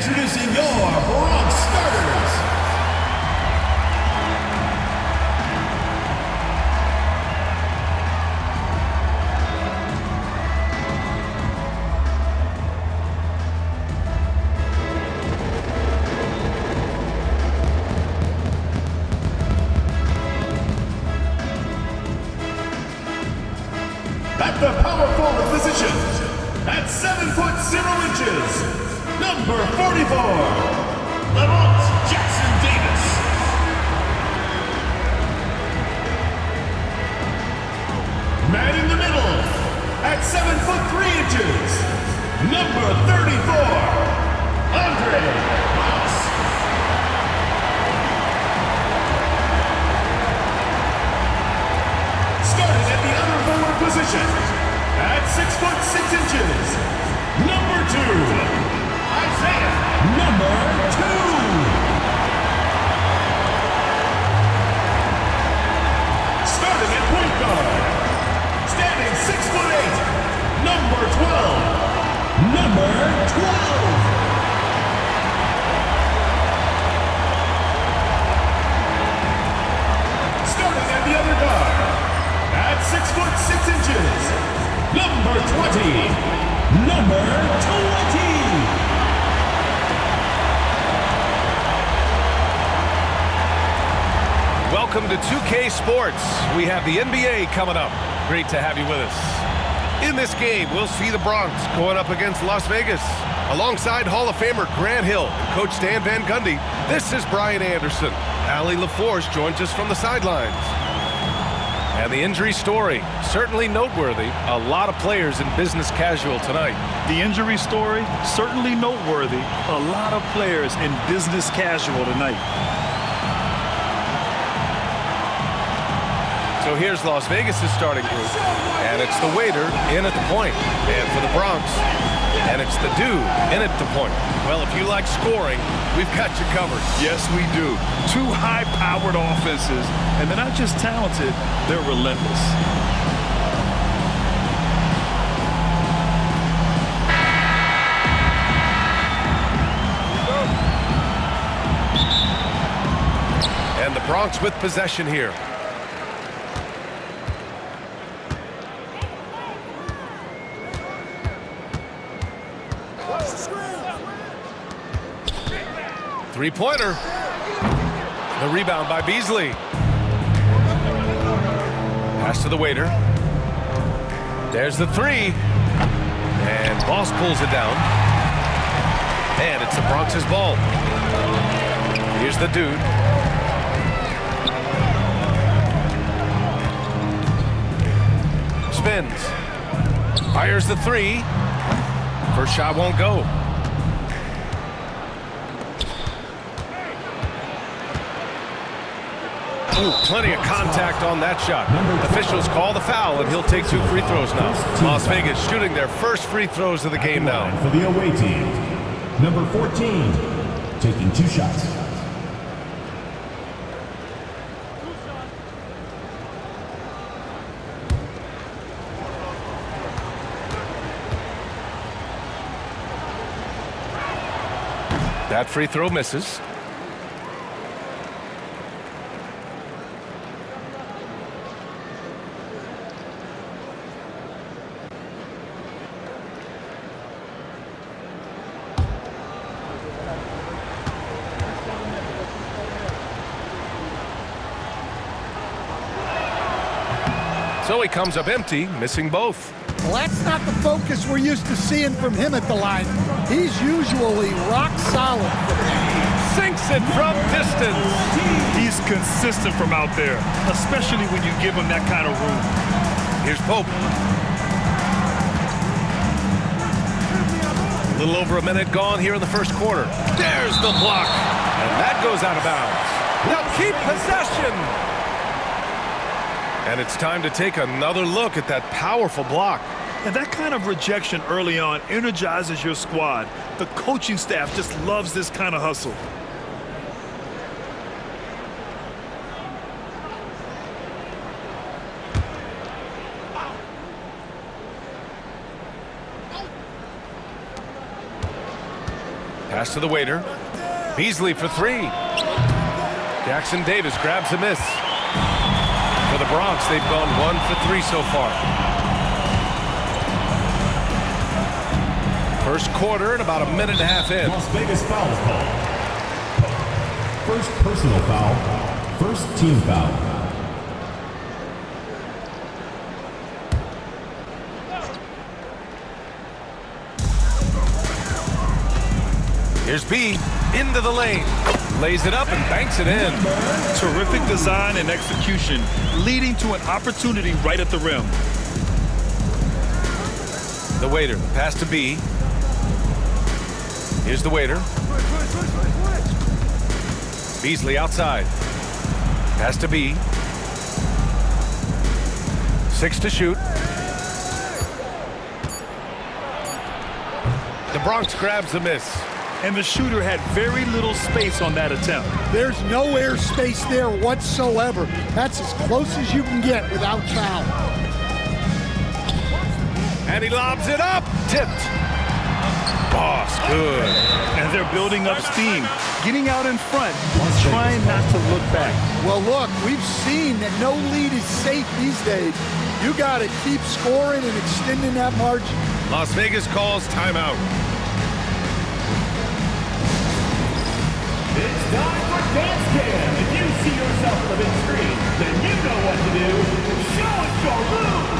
Introducing your Bronx starters. At the power forward position, at 7 foot 0 inches, number 44, Lamont Jackson Davis. Man in the middle, at 7 foot 3 inches, number 34, Andre Ross. Starting at the other forward position, at 6 foot 6 inches, number 2, Isaiah, number 2. Starting at point guard, standing 6 foot 8, number 12, number 12. Starting at the other guard, at 6 foot 6 inches, number 20, number 20. Welcome to 2K Sports. We have the NBA coming up. Great to have you with us. In this game, we'll see the Bronx going up against Las Vegas. Alongside Hall of Famer Grant Hill and Coach Stan Van Gundy, this is Brian Anderson. Allie LaForce joins us from the sidelines. And the injury story, certainly noteworthy. A lot of players in business casual tonight. The injury story, certainly noteworthy. A lot of players in business casual tonight. So here's Las Vegas' starting group, and it's the waiter in at the point, and for the Bronx, and it's the dude in at the point. Well, if you like scoring, we've got you covered. Yes, we do. Two high-powered offenses, and they're not just talented, they're relentless. And the Bronx with possession here. Three-pointer. The rebound by Beasley. Pass to the waiter. There's the three. And Boss pulls it down. And it's the Bronx's ball. Here's the dude. Spins. Fires the three. First shot won't go. Ooh, plenty of contact on that shot. Officials call the foul, and he'll take 2 free throws now. Las Vegas shooting their first free throws of the game now. For the away team, number 14, taking 2 shots. That free throw misses. So he comes up empty, missing both. Well, that's not the focus we're used to seeing from him at the line. He's usually rock solid. Sinks it from distance. He's consistent from out there, especially when you give him that kind of room. Here's Pope. A little over a minute gone here in the first quarter. There's the block. And that goes out of bounds. Now keep possession. And it's time to take another look at that powerful block. And that kind of rejection early on energizes your squad. The coaching staff just loves this kind of hustle. Pass to the waiter. Beasley for three. Jackson Davis grabs a miss. For the Bronx, they've gone 1 for 3 so far. First quarter and about a minute and a half in. Las Vegas foul call. First personal foul. First team foul. Here's B, into the lane. Lays it up and banks it in. Terrific design and execution, leading to an opportunity right at the rim. The waiter, pass to B. Here's the waiter. Beasley outside. Pass to B. 6 to shoot. The Bronx grabs the miss. And the shooter had very little space on that attempt. There's no air space there whatsoever. That's as close as you can get without foul. And he lobs it up. Tipped. Boss, good. And they're building up steam, getting out in front, trying not to look back. Well, look, we've seen that no lead is safe these days. You got to keep scoring and extending that margin. Las Vegas calls timeout. It's time for Dance Cam. If you see yourself on the big screen, then you know what to do. Show us your moves.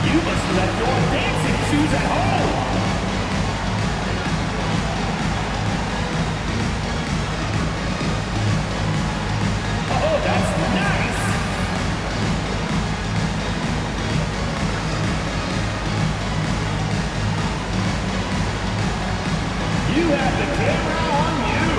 You must let your dancing shoes at home. Oh, that's nice. You have the camera on you.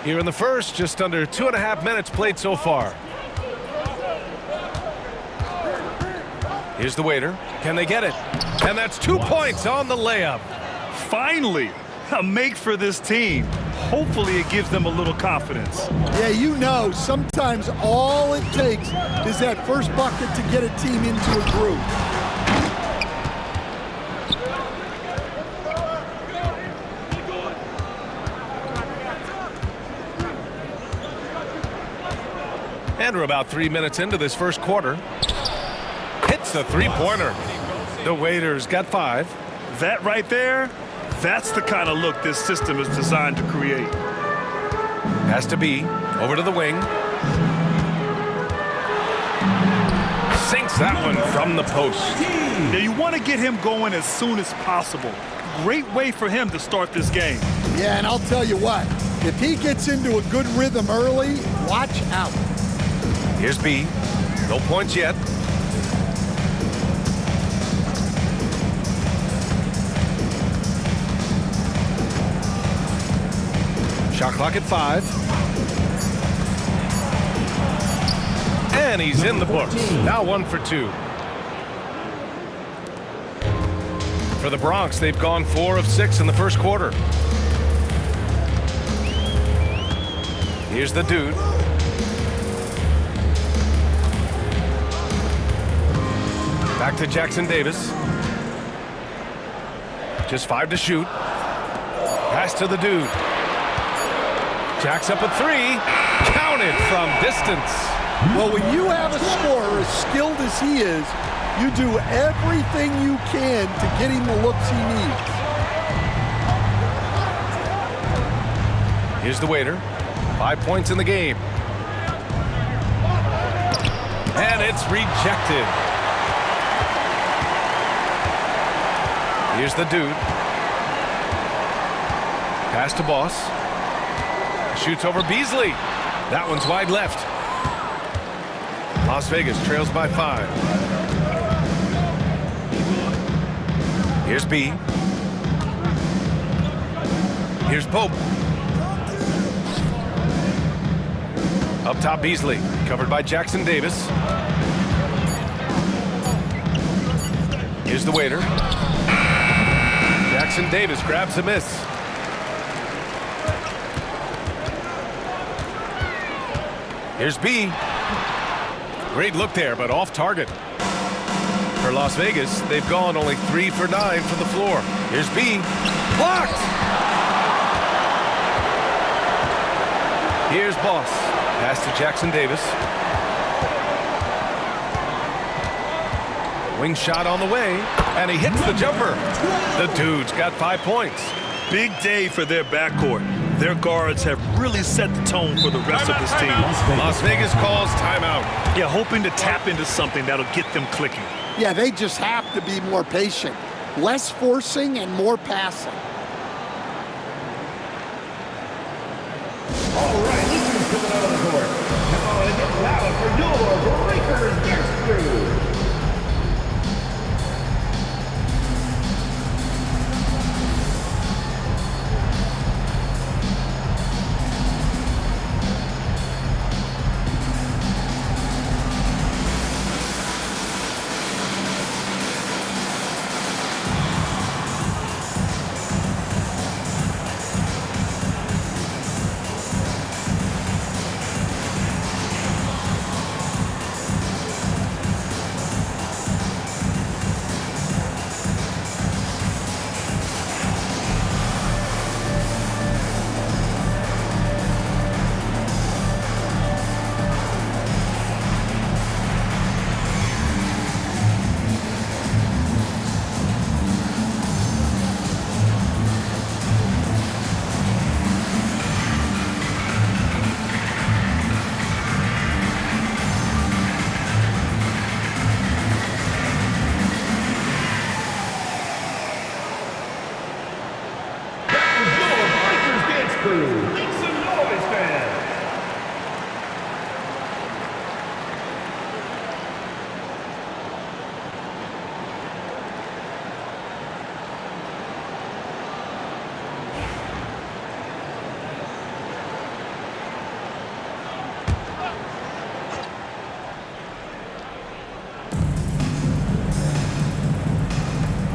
Here in the first, just under 2.5 minutes played so far. Here's the waiter. Can they get it? And that's 2 points on the layup. Finally, a make for this team. Hopefully it gives them a little confidence. Yeah, you know, sometimes all it takes is that first bucket to get a team into a groove. And we're about 3 minutes into this first quarter. Hits the three-pointer. The waiter's got 5. That right there, that's the kind of look this system is designed to create. Has to be. Over to the wing. Sinks that one from the post. Now you want to get him going as soon as possible. Great way for him to start this game. Yeah, and I'll tell you what, if he gets into a good rhythm early, watch out. Here's B. No points yet. Shot clock at 5. And he's in the books. Now 1 for 2. For the Bronx, they've gone 4 of 6 in the first quarter. Here's the dude. Back to Jackson Davis. Just 5 to shoot. Pass to the dude. Jacks up a 3. Counted from distance. Well, when you have a scorer as skilled as he is, you do everything you can to get him the looks he needs. Here's the waiter. 5 points in the game. And it's rejected. Here's the dude. Pass to Boss. Shoots over Beasley. That one's wide left. Las Vegas trails by 5. Here's B. Here's Pope. Up top, Beasley. Covered by Jackson Davis. Here's the waiter. Jackson Davis grabs a miss. Here's B. Great look there, but off target. For Las Vegas, they've gone only 3 for 9 from the floor. Here's B. Blocked! Here's Boss. Pass to Jackson Davis. Wing shot on the way, and he hits the jumper. The dude's got 5 points. Big day for their backcourt. Their guards have really set the tone for the rest of this team. Las Vegas calls timeout. Yeah, hoping to tap into something that'll get them clicking. Yeah, they just have to be more patient. Less forcing and more passing. All right, listeners coming out of the court. Come on and get loud for your Breakers Dance Crew.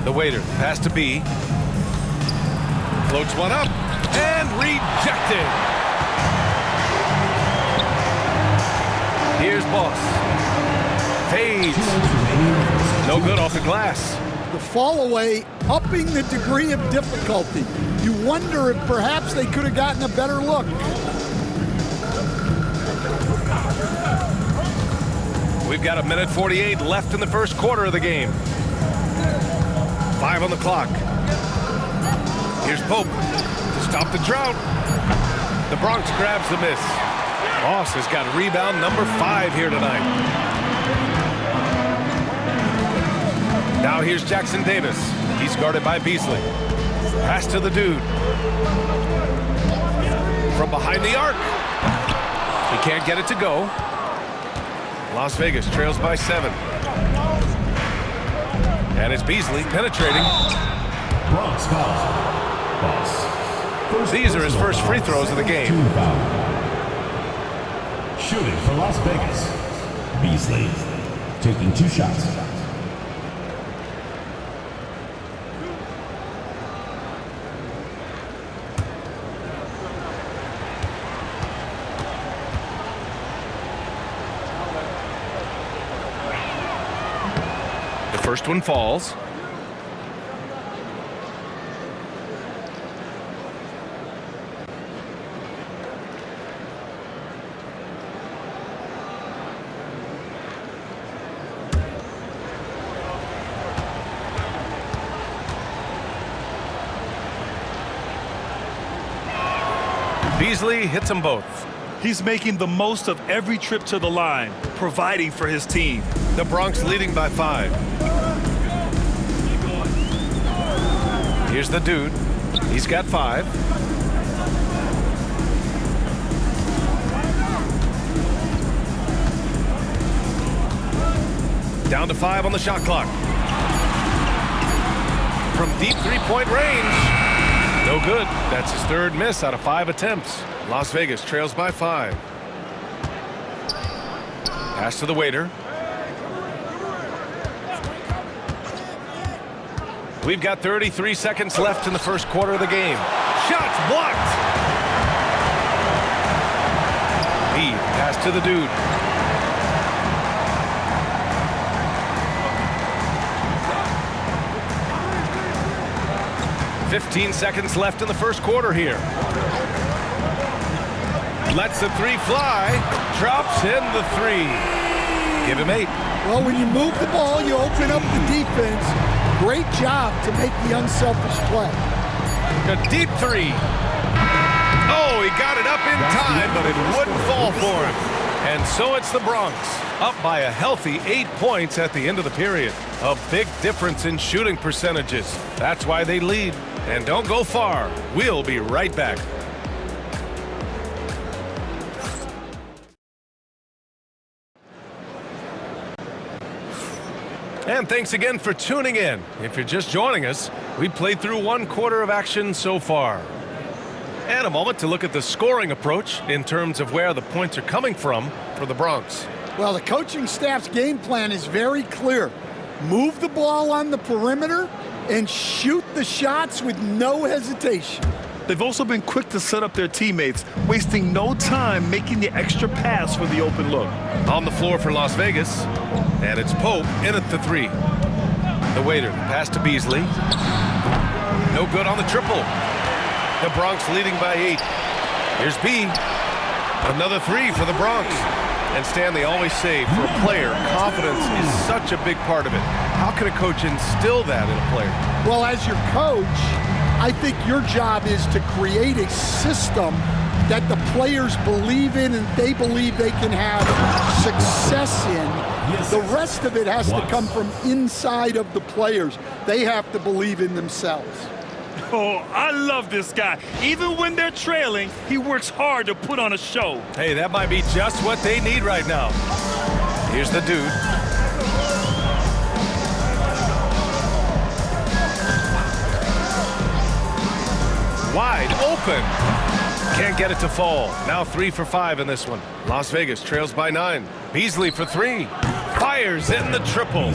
The waiter, pass to B. Floats one up and rejected. Here's Boss. Fades. No good off the glass. The fall away, upping the degree of difficulty. You wonder if perhaps they could have gotten a better look. We've got 1:48 left in the first quarter of the game. 5 on the clock. Here's Pope to stop the drought. The Bronx grabs the miss. Boss has got rebound number 5 here tonight. Now here's Jackson Davis. He's guarded by Beasley. Pass to the dude. From behind the arc. He can't get it to go. Las Vegas trails by 7. And it's Beasley penetrating. Bronx foul. Boss. These are his first free throws of the game. Team foul. Shooting for Las Vegas. Beasley taking 2 shots. The first one falls. Beasley hits them both. He's making the most of every trip to the line, providing for his team. The Bronx leading by 5. Here's the dude. He's got 5. Down to 5 on the shot clock. From deep three-point range. No good. That's his 3rd miss out of 5 attempts. Las Vegas trails by 5. Pass to the waiter. We've got 33 seconds left in the first quarter of the game. Shots blocked. Pass to the dude. "15 seconds left in the first quarter here. Lets the 3 fly. Drops in the 3. Give him 8. Well, when you move the ball, you open up the defense. Great job to make the unselfish play. A deep 3. Oh, he got it up in time, but it wouldn't fall for him. And so it's the Bronx, up by a healthy 8 points at the end of the period. A big difference in shooting percentages. That's why they lead. And don't go far. We'll be right back. And thanks again for tuning in. If you're just joining us, we played through 1 quarter of action so far. And a moment to look at the scoring approach in terms of where the points are coming from for the Bronx. Well, the coaching staff's game plan is very clear. Move the ball on the perimeter and shoot the shots with no hesitation. They've also been quick to set up their teammates, wasting no time making the extra pass for the open look. On the floor for Las Vegas, and it's Pope in at the 3. The waiter, pass to Beasley. No good on the triple. The Bronx leading by 8. Here's B. Another 3 for the Bronx. And Stan, they always say, for a player, confidence is such a big part of it. How can a coach instill that in a player? Well, as your coach, I think your job is to create a system that the players believe in and they believe they can have success in. The rest of it has to come from inside of the players. They have to believe in themselves. Oh, I love this guy. Even when they're trailing, he works hard to put on a show. Hey, that might be just what they need right now. Here's the dude. Wide open. Can't get it to fall. Now 3 for 5 in this one. Las Vegas trails by 9. Beasley for 3. Fires in the triple.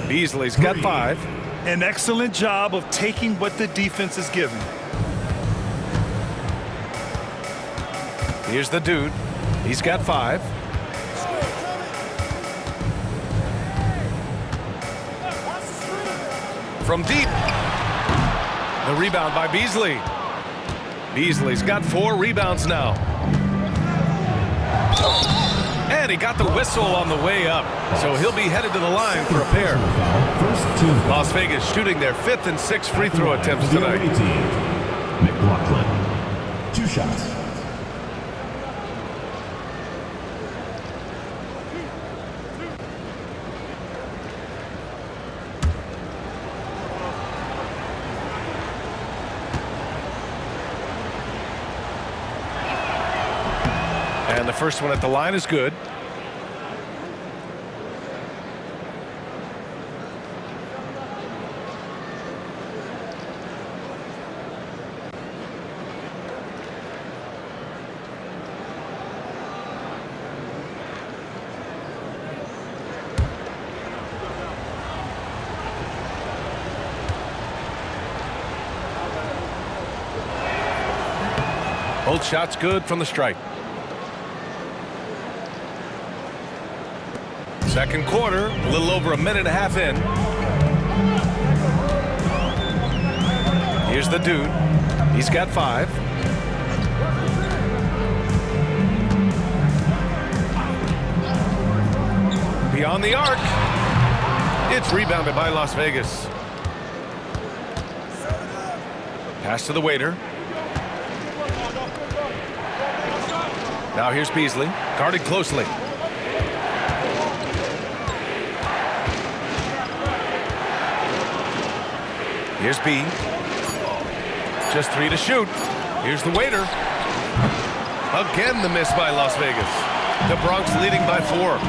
Beasley's got 5. An excellent job of taking what the defense is given. Here's the dude. He's got 5. From deep. The rebound by Beasley. Beasley's got 4 rebounds now. And he got the whistle on the way up, so he'll be headed to the line for a pair. Las Vegas shooting their 5th and 6th free throw attempts tonight. McLaughlin, 2 shots. And the first one at the line is good. Both shots good from the strike. Second quarter, a little over a minute and a half in. Here's the dude. He's got 5. Beyond the arc. It's rebounded by Las Vegas. Pass to the waiter. Now here's Beasley, guarded closely. Here's B. Just 3 to shoot. Here's the waiter. Again the miss by Las Vegas. The Bronx leading by 4.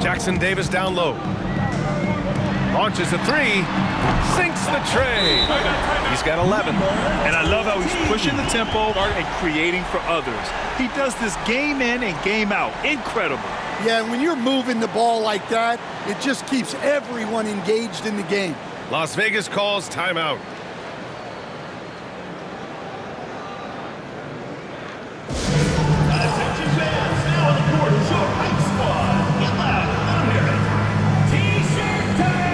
Jackson Davis down low. Launches a 3. Sinks the tray. He's got 11. And I love how he's pushing the tempo and creating for others. He does this game in and game out. Incredible. Yeah, when you're moving the ball like that, it just keeps everyone engaged in the game. Las Vegas calls timeout. Attention fans, now on the court is your hype squad. Get loud, let 'em hear it. T-shirt time!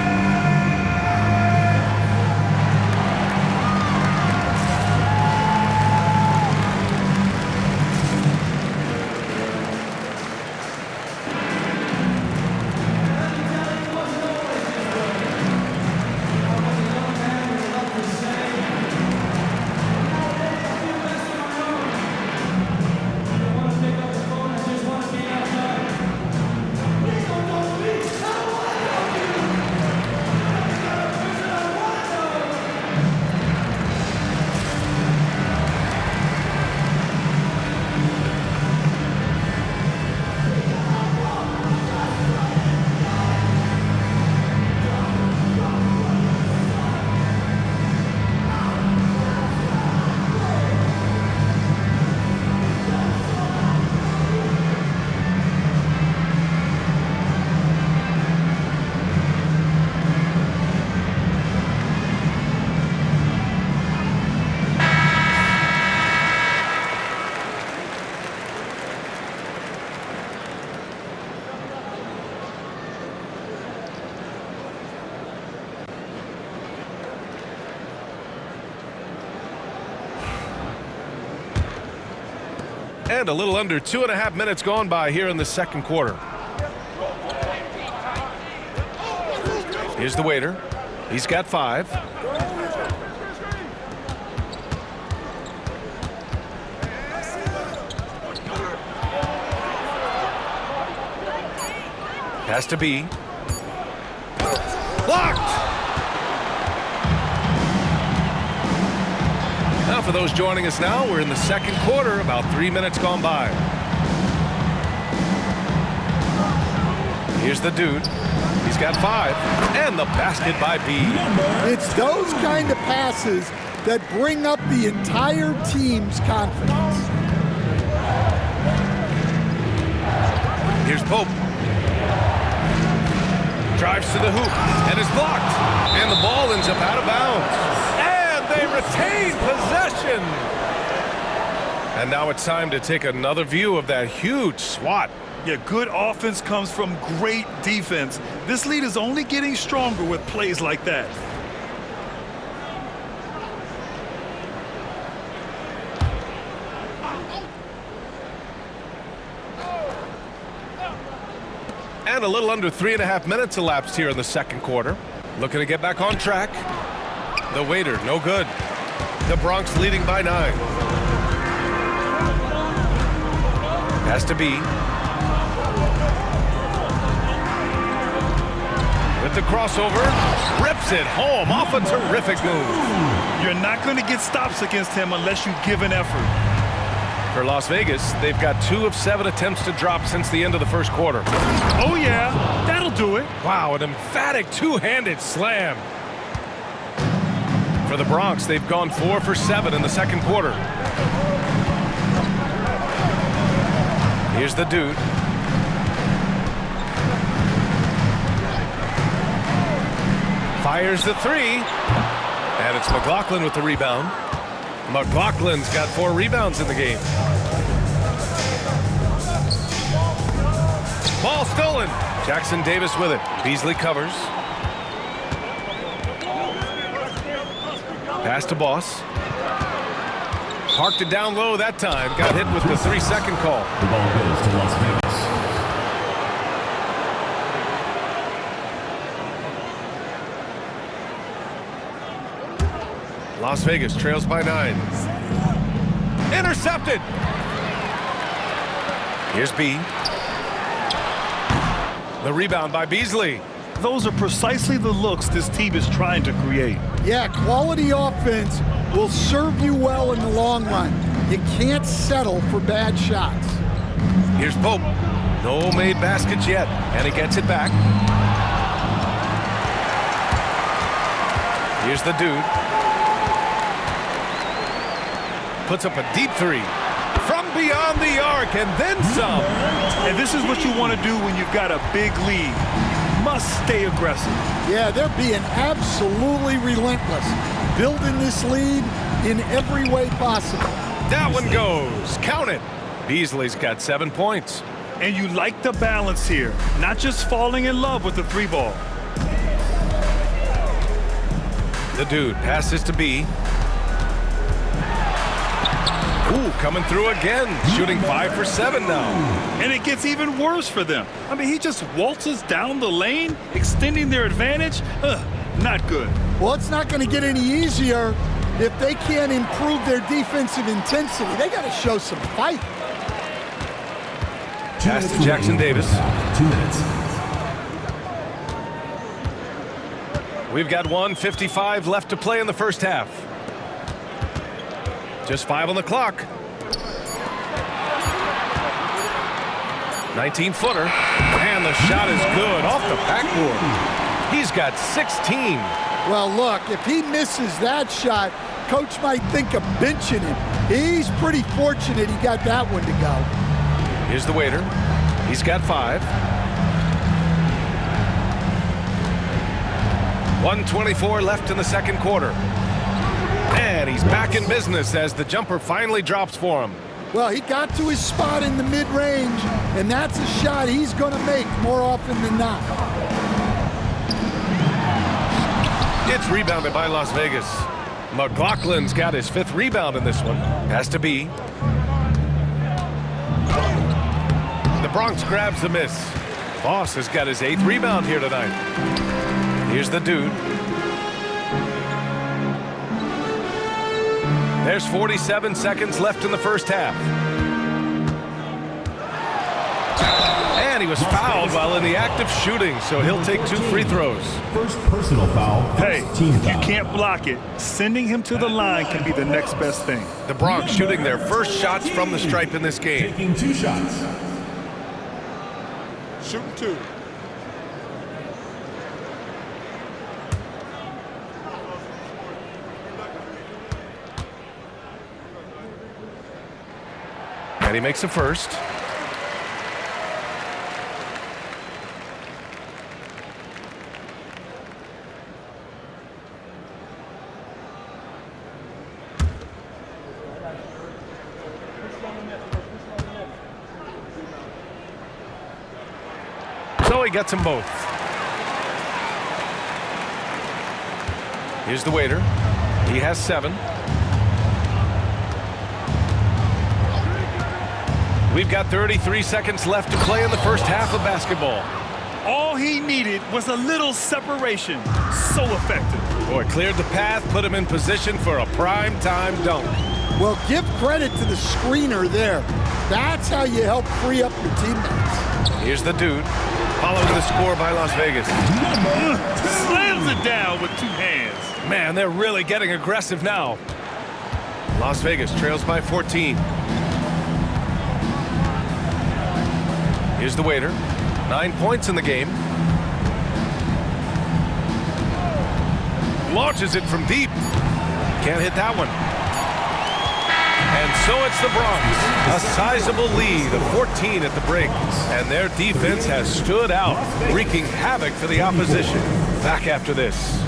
And a little under 2.5 minutes gone by here in the second quarter. Here's the waiter. He's got 5. Has to be. Blocked! Now for those joining us now, we're in the second quarter, about 3 minutes gone by. Here's the dude. He's got 5. And the basket by B. It's those kind of passes that bring up the entire team's confidence. Here's Pope. Drives to the hoop and is blocked. And the ball ends up out of bounds. They retain possession. And now it's time to take another view of that huge swat. Yeah, good offense comes from great defense. This lead is only getting stronger with plays like that. And a little under 3.5 minutes elapsed here in the second quarter. Looking to get back on track. The waiter, no good. The Bronx leading by 9. Has to be. With the crossover, rips it home off a terrific move. You're not going to get stops against him unless you give an effort. For Las Vegas, they've got 2 of 7 attempts to drop since the end of the first quarter. Oh yeah, that'll do it. Wow, an emphatic two-handed slam. For the Bronx, they've gone 4 for 7 in the second quarter. Here's the dude. Fires the 3. And it's McLaughlin with the rebound. McLaughlin's got 4 rebounds in the game. Ball stolen. Jackson Davis with it. Beasley covers. Pass to Boss. Parked it down low that time. Got hit with the 3-second call. The ball goes to Las Vegas. Las Vegas trails by 9. Intercepted. Here's B. The rebound by Beasley. Those are precisely the looks this team is trying to create. Yeah, quality offense will serve you well in the long run. You can't settle for bad shots. Here's Pope. No made baskets yet, and he gets it back. Here's the dude. Puts up a deep three from beyond the arc, and then some. And this is what you want to do when you've got a big lead. Must stay aggressive. Yeah, they're being absolutely relentless, building this lead in every way possible. That one goes. Count it. Beasley's got 7 points. And you like the balance here, not just falling in love with the three ball. The dude passes to B. Ooh, coming through again, shooting 5 for 7 now. And it gets even worse for them. I mean, he just waltzes down the lane, extending their advantage. Not good. Well, it's not going to get any easier if they can't improve their defensive intensity. They got to show some fight. Pass to Jackson Davis. 2 minutes. We've got 1:55 left to play in the first half. Just 5 on the clock. 19-footer. And the shot is good off the backboard. He's got 16. Well, look, if he misses that shot, coach might think of benching him. He's pretty fortunate he got that one to go. Here's the waiter. He's got 5. 1:24 left in the second quarter. And he's back in business as the jumper finally drops for him. Well, he got to his spot in the mid-range, and that's a shot he's going to make more often than not. It's rebounded by Las Vegas. McLaughlin's got his 5th rebound in this one. Has to be. The Bronx grabs the miss. Voss has got his 8th rebound here tonight. Here's the dude. There's 47 seconds left in the first half. And he was fouled while in the act of shooting, so he'll take 2 free throws. First personal foul. Hey, Team if you foul. can't block it, sending him to the line can be the next best thing. The Bronx shooting their first shots from the stripe in this game. Taking 2 shots. Shooting 2. And he makes a first. So he gets them both. Here's the waiter. He has 7. We've got 33 seconds left to play in the first half of basketball. All he needed was a little separation. So effective. Boy, cleared the path, put him in position for a prime-time dunk. Well, give credit to the screener there. That's how you help free up your teammates. Here's the dude, following the score by Las Vegas. Slams it down with 2 hands. Man, they're really getting aggressive now. Las Vegas trails by 14. Here's the waiter. 9 points in the game. Launches it from deep. Can't hit that one. And so it's the Bronx. A sizable lead of 14 at the break. And their defense has stood out, wreaking havoc for the opposition. Back after this.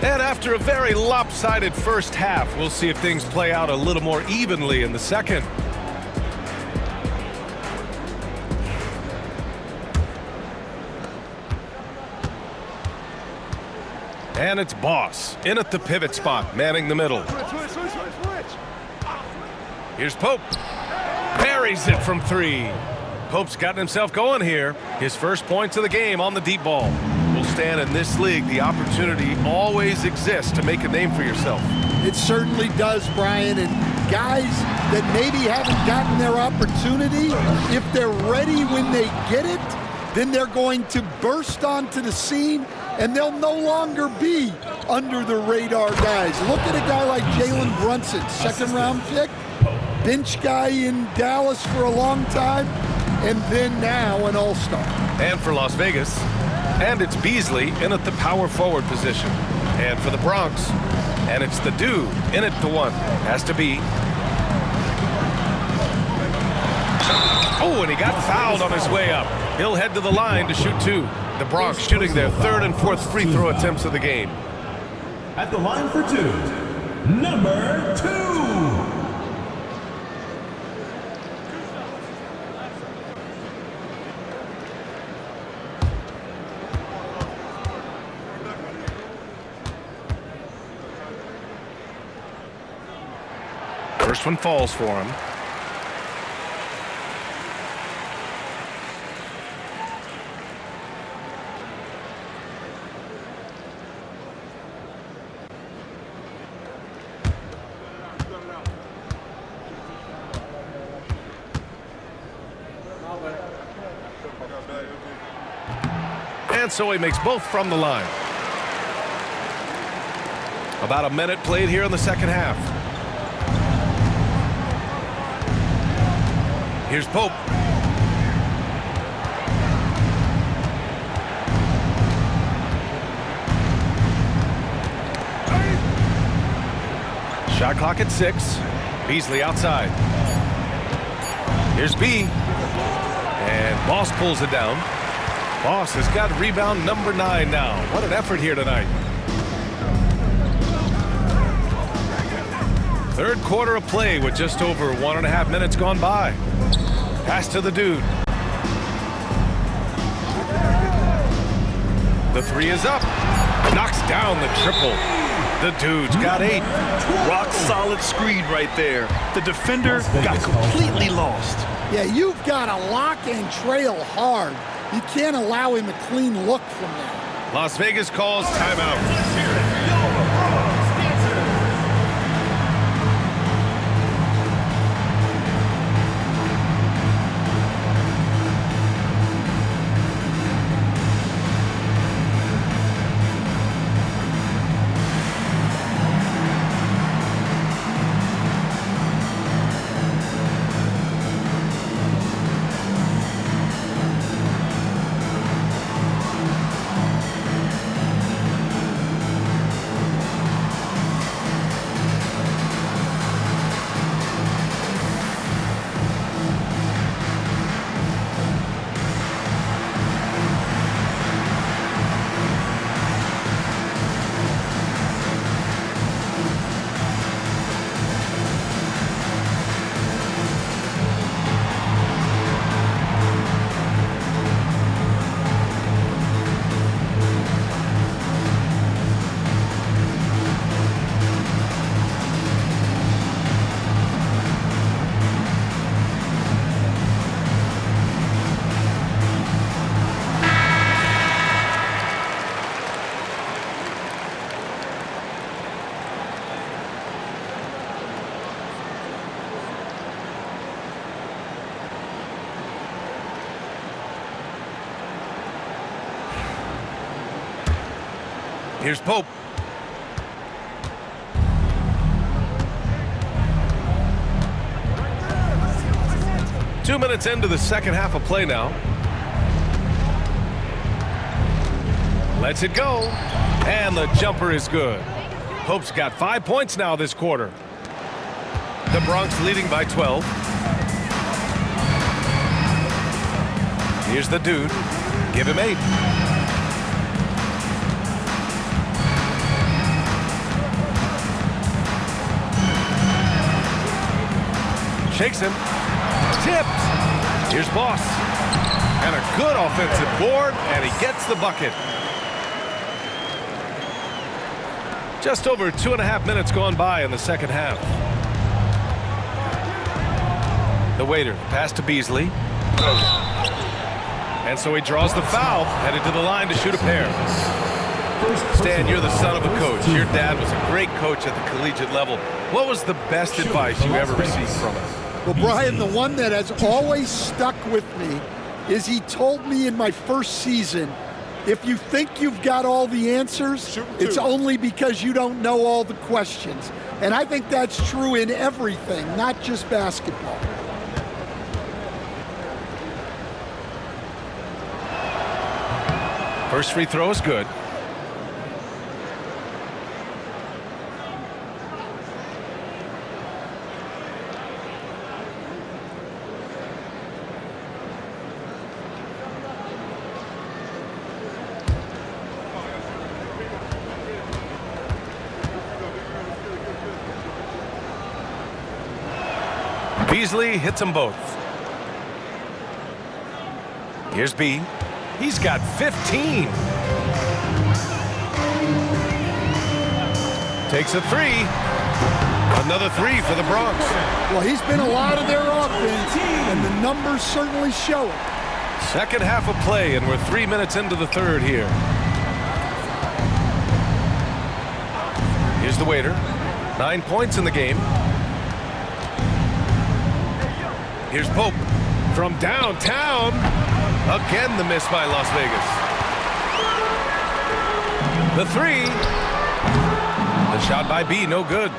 And after a very lopsided first half, we'll see if things play out a little more evenly in the second. And it's Boss in at the pivot spot, manning the middle. Here's Pope. Buries it from 3. Pope's gotten himself going here. His first points of the game on the deep ball. Will stand in this league, the opportunity always exists to make a name for yourself. It certainly does, Brian. And guys that maybe haven't gotten their opportunity, if they're ready when they get it, then they're going to burst onto the scene, and they'll no longer be under the radar guys. Look at a guy like Jalen Brunson, second-round pick, bench guy in Dallas for a long time, and then now an all-star. And for Las Vegas, and it's Beasley in at the power forward position. And for the Bronx, and it's the dude in at the 1. Has to be. Oh, and he got fouled on his way up. He'll head to the line to shoot 2. The Bronx shooting their 3rd and 4th free throw attempts of the game. At the line for 2, number 2. First one falls for him. And so he makes both from the line. About a minute played here in the second half. Here's Pope. Shot clock at 6. Beasley outside. Here's B. And Boss pulls it down. Boss has got rebound number 9 now. What an effort here tonight. Third quarter of play with just over 1.5 minutes gone by. Pass to the dude. The 3 is up. Knocks down the triple. The dude's got 8. Rock solid screen right there. The defender got completely lost. Yeah, you've got to lock and trail hard. You can't allow him a clean look from there. Las Vegas calls timeout. Here's Pope. Two minutes into the second half of play now. Lets it go. And the jumper is good. Pope's got 5 points now this quarter. The Bronx leading by 12. Here's the dude. Give him 8. Shakes him. Tipped. Here's Boss. And a good offensive board, and he gets the bucket. Just over 2.5 minutes gone by in the second half. The waiter, pass to Beasley. And so he draws the foul, headed to the line to shoot a pair. Stan, you're the son of a coach. Your dad was a great coach at the collegiate level. What was the best advice you ever received from him? Well, Brian, the one that has always stuck with me is he told me in my first season, if you think you've got all the answers, it's only because you don't know all the questions. And I think that's true in everything, not just basketball. First free throw is good. Beasley hits them both. Here's B. He's got 15. Takes a three. Another three for the Bronx. Well, he's been a lot of their offense, and the numbers certainly show it. Second half of play, and we're 3 minutes into the third here. Here's the waiter. 9 points in the game. Here's Pope from downtown. Again, the miss by Las Vegas. The three. The shot by B, no good.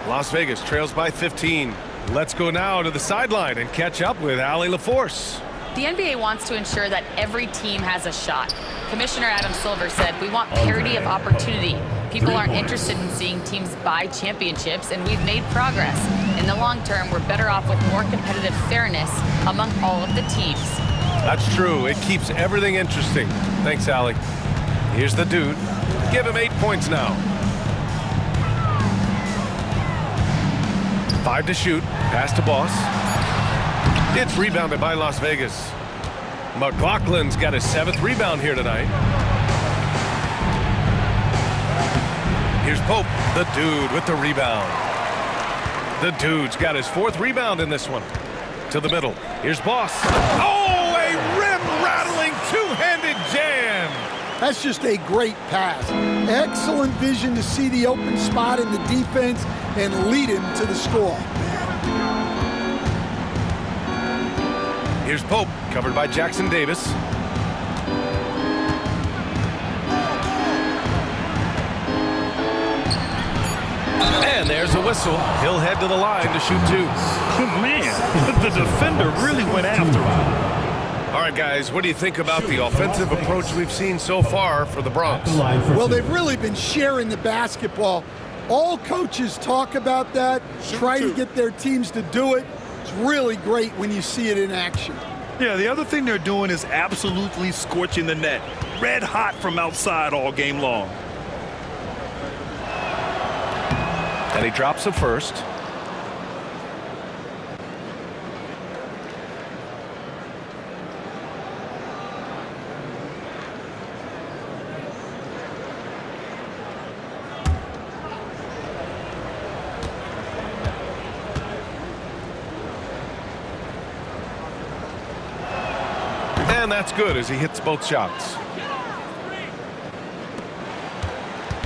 Las Vegas trails by 15. Let's go now to the sideline and catch up with Allie LaForce. The NBA wants to ensure that every team has a shot. Commissioner Adam Silver said, "We want parity of opportunity. People aren't interested in seeing teams buy championships, and we've made progress. In the long term, we're better off with more competitive fairness among all of the teams." That's true. It keeps everything interesting. Thanks, Allie. Here's the dude. Give him 8 points now. 5 to shoot. Pass to Boss. It's rebounded by Las Vegas. McLaughlin's got his 7th rebound here tonight. Here's Pope, the dude with the rebound. The dude's got his 4th rebound in this one. To the middle. Here's Boss. Oh, a rim-rattling two-handed jam. That's just a great pass. Excellent vision to see the open spot in the defense and lead him to the score. Here's Pope, covered by Jackson Davis. And there's a whistle. He'll head to the line to shoot 2. Man, the defender really went after him. All right, guys, what do you think about the offensive approach we've seen so far for the Bronx? Well, they've really been sharing the basketball. All coaches talk about that, try to get their teams to do it. It's really great when you see it in action. Yeah, the other thing they're doing is absolutely scorching the net. Red hot from outside all game long. And he drops a first. And that's good as he hits both shots.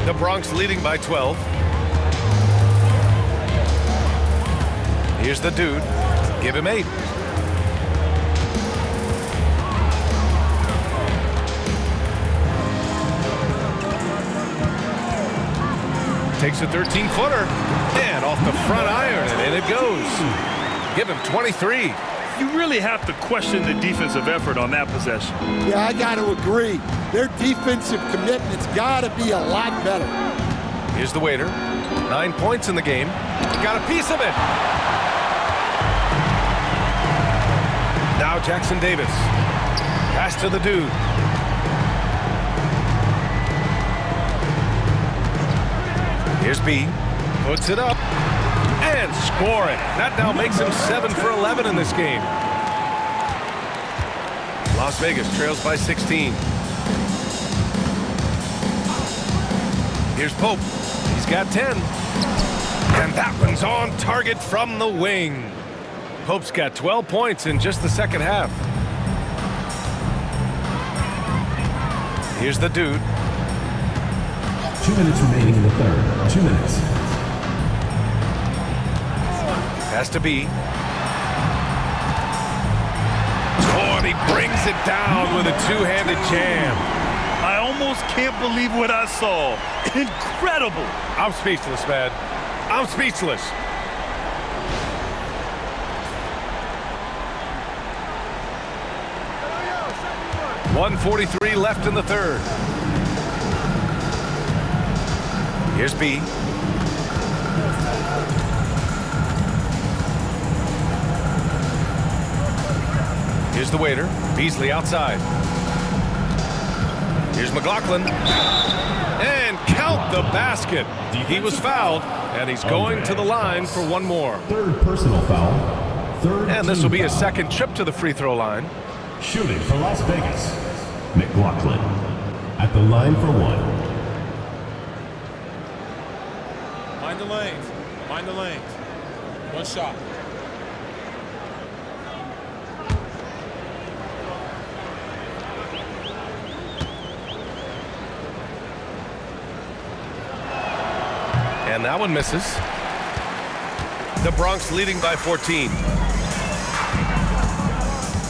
The Bronx leading by 12. Here's the dude. Give him 8. Takes a 13-footer. And off the front iron, and in it goes. Give him 23. You really have to question the defensive effort on that possession. Yeah, I got to agree. Their defensive commitment's got to be a lot better. Here's the waiter. 9 points in the game. Got a piece of it. Now Jackson Davis. Pass to the dude. Here's B. Puts it up. And score it. That now makes him 7 for 11 in this game. Las Vegas trails by 16. Here's Pope. He's got 10. And that one's on target from the wing. Pope's got 12 points in just the second half. Here's the dude. 2 minutes remaining in the third. 2 minutes. Has to be. Oh, and he brings it down with a two-handed jam. I almost can't believe what I saw. Incredible. I'm speechless, man. I'm speechless. .143 left in the third. Here's B. Here's the waiter. Beasley outside. Here's McLaughlin. And count the basket. He was fouled, and he's going to the line for one more. Third personal foul. Third. And this will be his second trip to the free throw line. Shooting for Las Vegas, McLaughlin at the line for one. Mind the lanes. Mind the lanes. One shot. And that one misses. The Bronx leading by 14.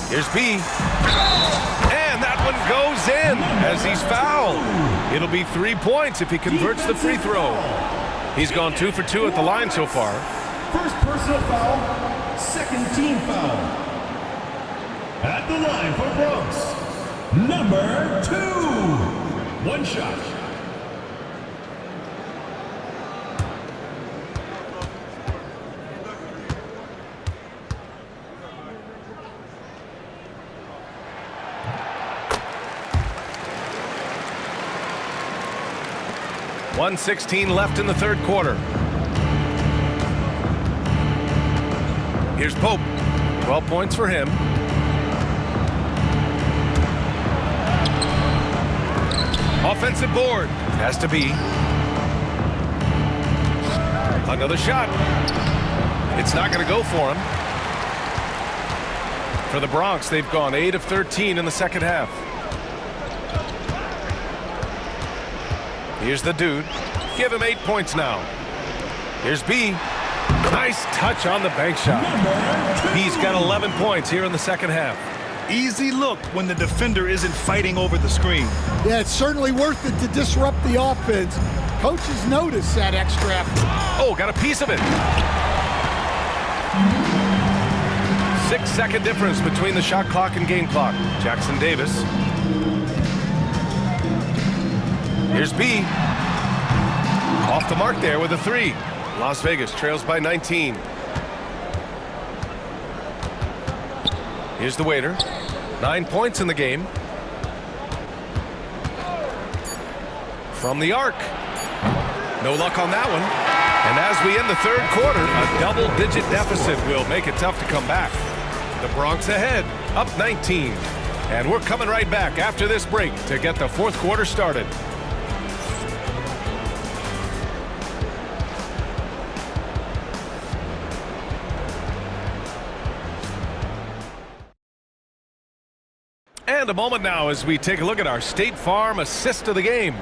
Here's B. And that one goes in as he's fouled. It'll be 3 points if he converts the free throw. He's gone 2 for 2 at the line so far. First personal foul, second team foul. At the line for Bronx, number 2. One shot. .116 left in the third quarter. Here's Pope. 12 points for him. Offensive board. Has to be. Another shot. It's not going to go for him. For the Bronx, they've gone 8 of 13 in the second half. Here's the dude. Give him 8 points now. Here's B. Nice touch on the bank shot. He's got 11 points here in the second half. Easy look when the defender isn't fighting over the screen. Yeah, it's certainly worth it to disrupt the offense. Coaches notice that extra effort. Oh, got a piece of it. 6-second difference between the shot clock and game clock. Jackson Davis. Here's B. Off the mark there with a 3. Las Vegas trails by 19. Here's the waiter. 9 points in the game. From the arc. No luck on that one. And as we end the third quarter, a double-digit deficit will make it tough to come back. The Bronx ahead, up 19. And we're coming right back after this break to get the fourth quarter started. And a moment now as we take a look at our State Farm assist of the game.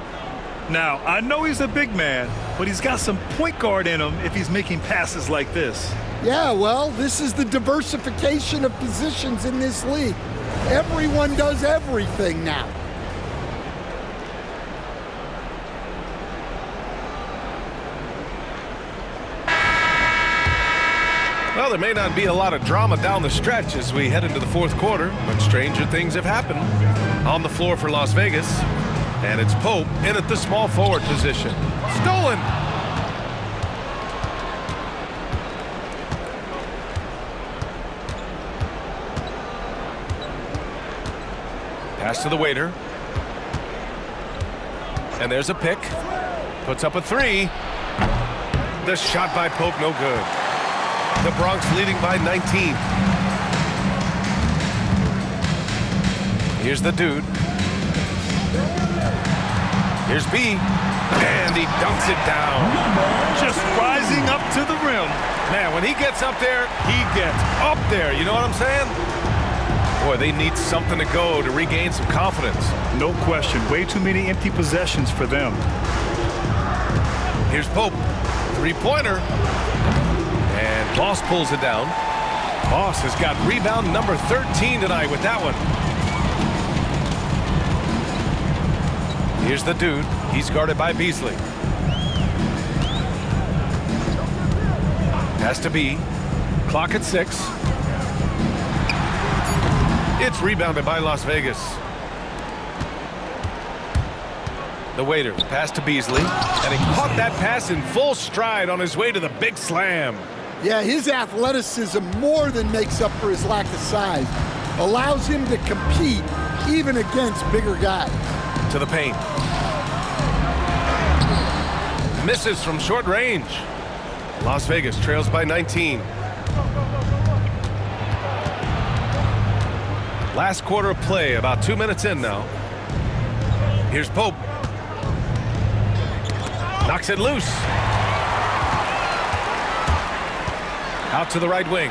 Now, I know he's a big man, but he's got some point guard in him if he's making passes like this. Yeah, well, this is the diversification of positions in this league. Everyone does everything now. Well, there may not be a lot of drama down the stretch as we head into the fourth quarter, but stranger things have happened. On the floor for Las Vegas, and it's Pope in at the small forward position. Stolen! Pass to the waiter. And there's a pick. Puts up a 3. The shot by Pope, no good. The Bronx leading by 19. Here's the dude. Here's B. And he dunks it down. Just rising up to the rim. Man, when he gets up there, he gets up there. You know what I'm saying? Boy, they need something to go to regain some confidence. No question. Way too many empty possessions for them. Here's Pope. Three-pointer. And Boss pulls it down. Boss has got rebound number 13 tonight with that one. Here's the dude. He's guarded by Beasley. Has to be. Clock at 6. It's rebounded by Las Vegas. The waiter, pass to Beasley. And he caught that pass in full stride on his way to the big slam. Yeah, his athleticism more than makes up for his lack of size. Allows him to compete even against bigger guys. To the paint. Misses from short range. Las Vegas trails by 19. Last quarter of play, about 2 minutes in now. Here's Pope. Knocks it loose. Out to the right wing.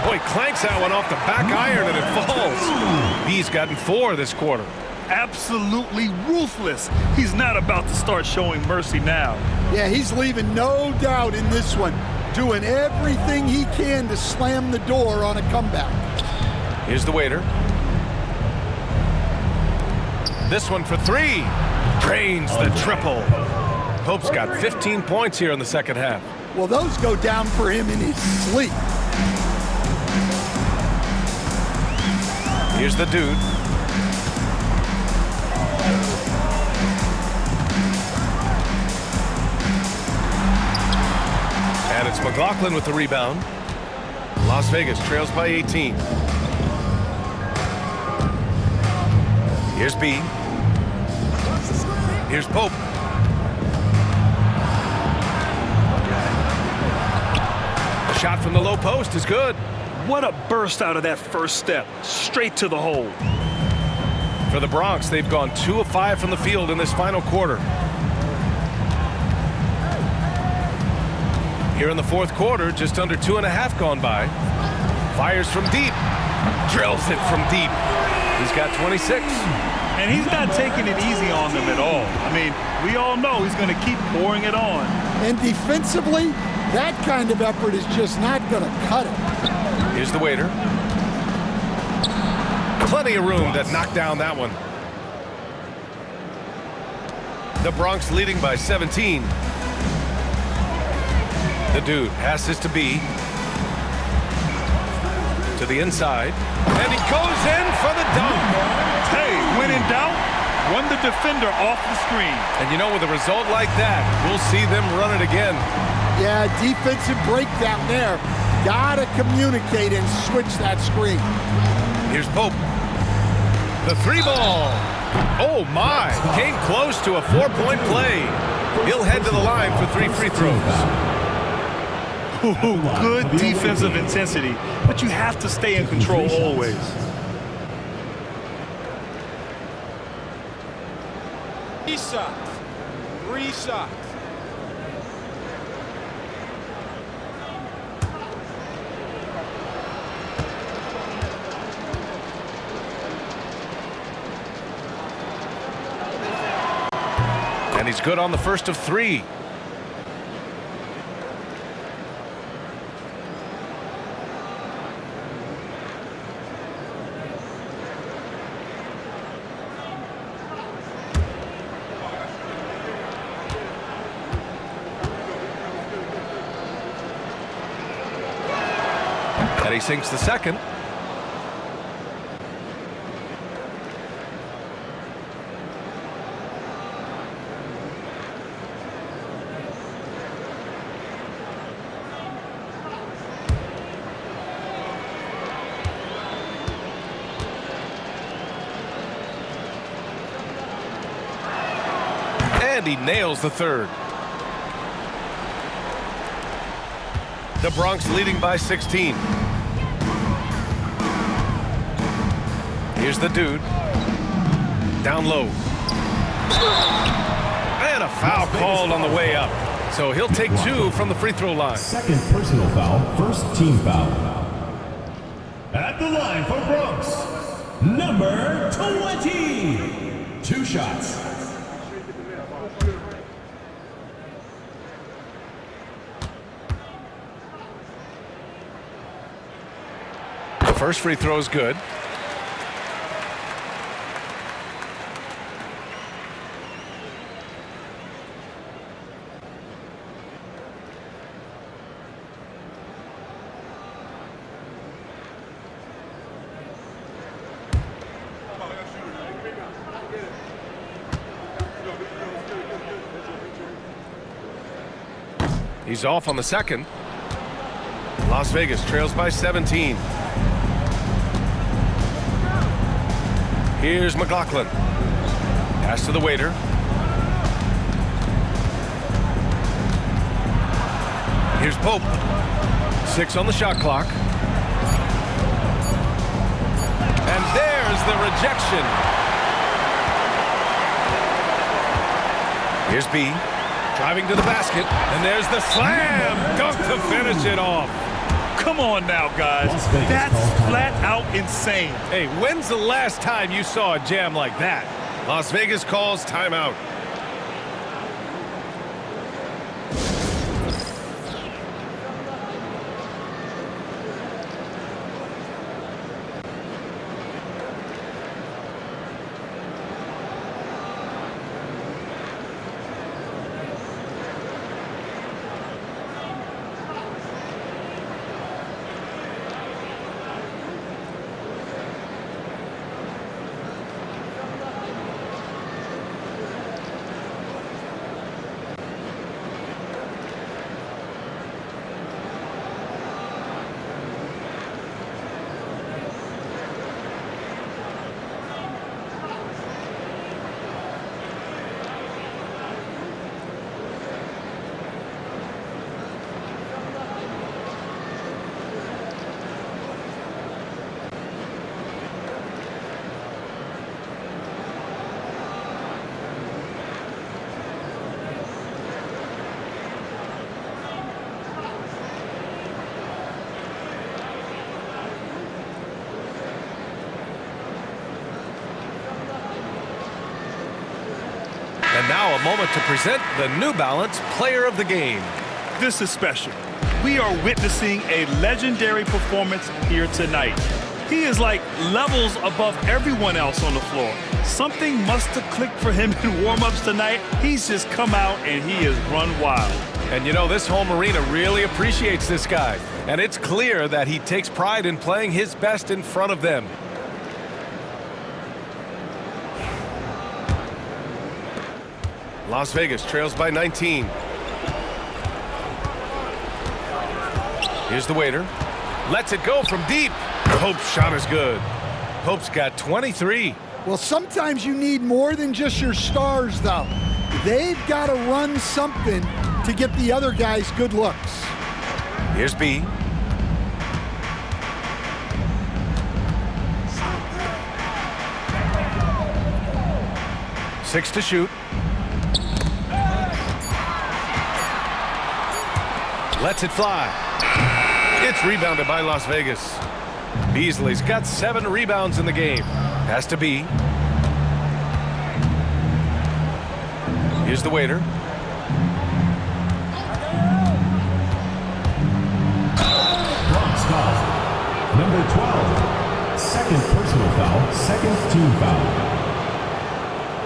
Boy, clanks that one off the back iron and it falls. B's gotten 4 this quarter. Absolutely ruthless. He's not about to start showing mercy now. Yeah, he's leaving no doubt in this one. Doing everything he can to slam the door on a comeback. Here's the waiter. This one for 3. Drains the triple. Pope's got 15 points here in the second half. Well, those go down for him in his sleep. Here's the dude. And it's McLaughlin with the rebound. Las Vegas trails by 18. Here's B. Here's Pope. The shot from the low post is good. What a burst out of that first step. Straight to the hole. For the Bronx, they've gone 2 of 5 from the field in this final quarter. Here in the fourth quarter, just under 2.5 gone by. Fires from deep. Drills it from deep. He's got 26. And he's not taking it easy on them at all. I mean, we all know he's going to keep pouring it on. And defensively, that kind of effort is just not going to cut it. Here's the waiter. Plenty of room to knock down that one. The Bronx leading by 17. The dude passes to B. To the inside. And he goes in for the dunk. Hey, when in doubt, run the defender off the screen. And you know, with a result like that, we'll see them run it again. Yeah, defensive breakdown there. Gotta communicate and switch that screen. Here's Pope. The 3-ball. Oh my, came close to a 4-point play. He'll head to the line for 3 free throws. Ooh, good defensive intensity, but you have to stay in control always. Three shots. And he's good on the first of 3. And he sinks the second. And he nails the third. The Bronx leading by 16. Here's the dude. Down low. And a foul called on the way up. So he'll take 2 from the free throw line. Second personal foul, first team foul. At the line for Bronx, number 20. 2 shots. The first free throw is good. He's off on the second. Las Vegas trails by 17. Here's McLaughlin. Pass to the waiter. Here's Pope. 6 on the shot clock. And there's the rejection. Here's B. Driving to the basket, and there's the slam dunk to finish it off. Come on now, guys. That's flat out insane. Hey, when's the last time you saw a jam like that? Las Vegas calls timeout. And now a moment to present the New Balance Player of the Game. This is special. We are witnessing a legendary performance here tonight. He is like levels above everyone else on the floor. Something must have clicked for him in warm-ups tonight. He's just come out and he has run wild. And you know, this home arena really appreciates this guy. And it's clear that he takes pride in playing his best in front of them. Las Vegas trails by 19. Here's the waiter. Lets it go from deep. Pope's shot is good. Pope's got 23. Well, sometimes you need more than just your stars, though. They've got to run something to get the other guys good looks. Here's B. Six to shoot. Lets it fly. It's rebounded by Las Vegas. Beasley's got 7 rebounds in the game. Has to be. Here's the waiter. Bronx foul. Number 12. Second personal foul, second team foul.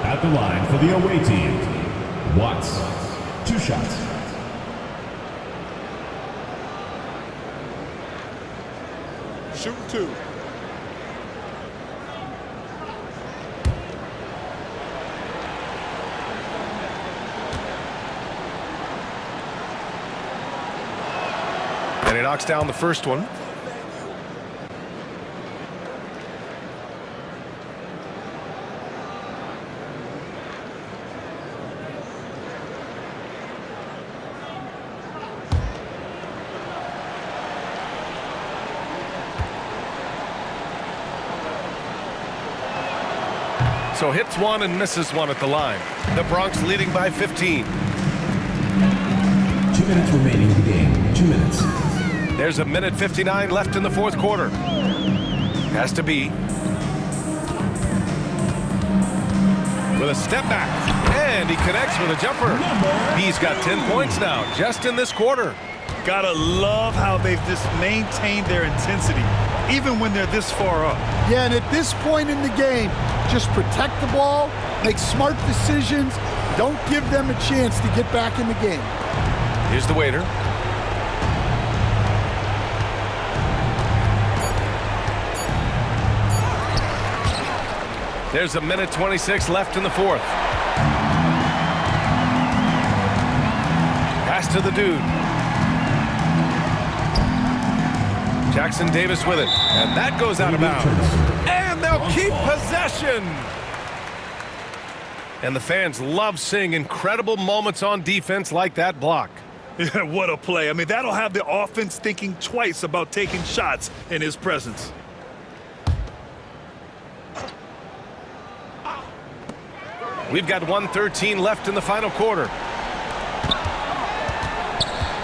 At the line for the away team, Watts. 2 shots. Shoot 2. And he knocks down the first one. So hits one and misses one at the line. The Bronx leading by 15. 2 minutes remaining in the game. 2 minutes. There's a minute 59 left in the fourth quarter. Has to be. With a step back. And he connects with a jumper. He's got 10 points now, just in this quarter. Gotta love how they've just maintained their intensity, even when they're this far up. Yeah, and at this point in the game, just protect the ball, make smart decisions, don't give them a chance to get back in the game. Here's the waiter. There's a minute 26 left in the fourth. Pass to the dude. Jackson Davis with it. And that goes out of bounds. And they'll keep possession. And the fans love seeing incredible moments on defense like that block. Yeah, what a play. I mean, that'll have the offense thinking twice about taking shots in his presence. We've got 1:13 left in the final quarter.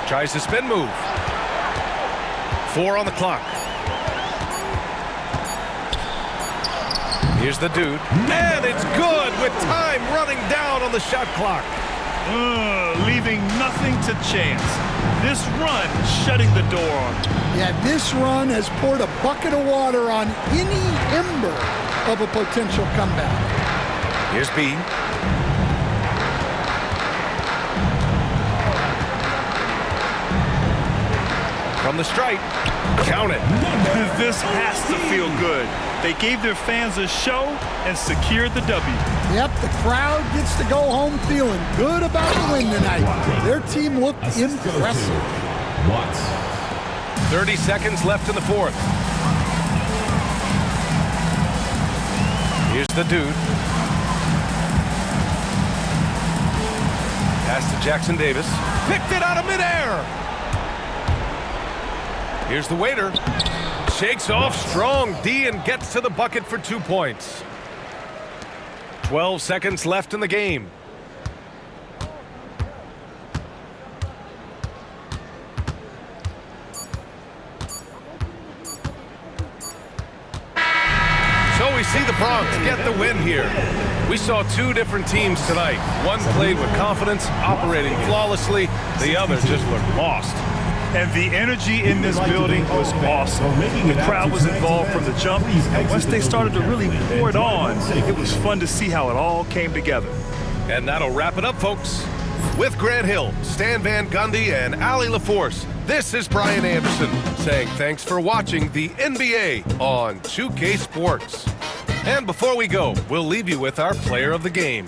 Tries to spin move. 4 on the clock. Here's the dude. And it's good with time running down on the shot clock. Leaving nothing to chance. This run shutting the door on him. Yeah, this run has poured a bucket of water on any ember of a potential comeback. Here's B. From the stripe. Count it. This has to feel good. They gave their fans a show and secured the W. Yep, the crowd gets to go home feeling good about the win tonight. Their team looked impressive. 30 seconds left in the fourth. Here's the dude. Pass to Jackson Davis. Picked it out of midair. Here's the waiter. Shakes off strong D and gets to the bucket for 2 points. 12 seconds left in the game. So we see the Bronx get the win here. We saw 2 different teams tonight. One played with confidence, operating flawlessly. The other just looked lost. And the energy in this building was awesome. The crowd was involved from the jump, and once they started to really pour it on, it was fun to see how it all came together. And that'll wrap it up, folks. With Grant Hill, Stan Van Gundy, and Allie LaForce, this is Brian Anderson saying thanks for watching the NBA on 2K Sports. And before we go, we'll leave you with our player of the game.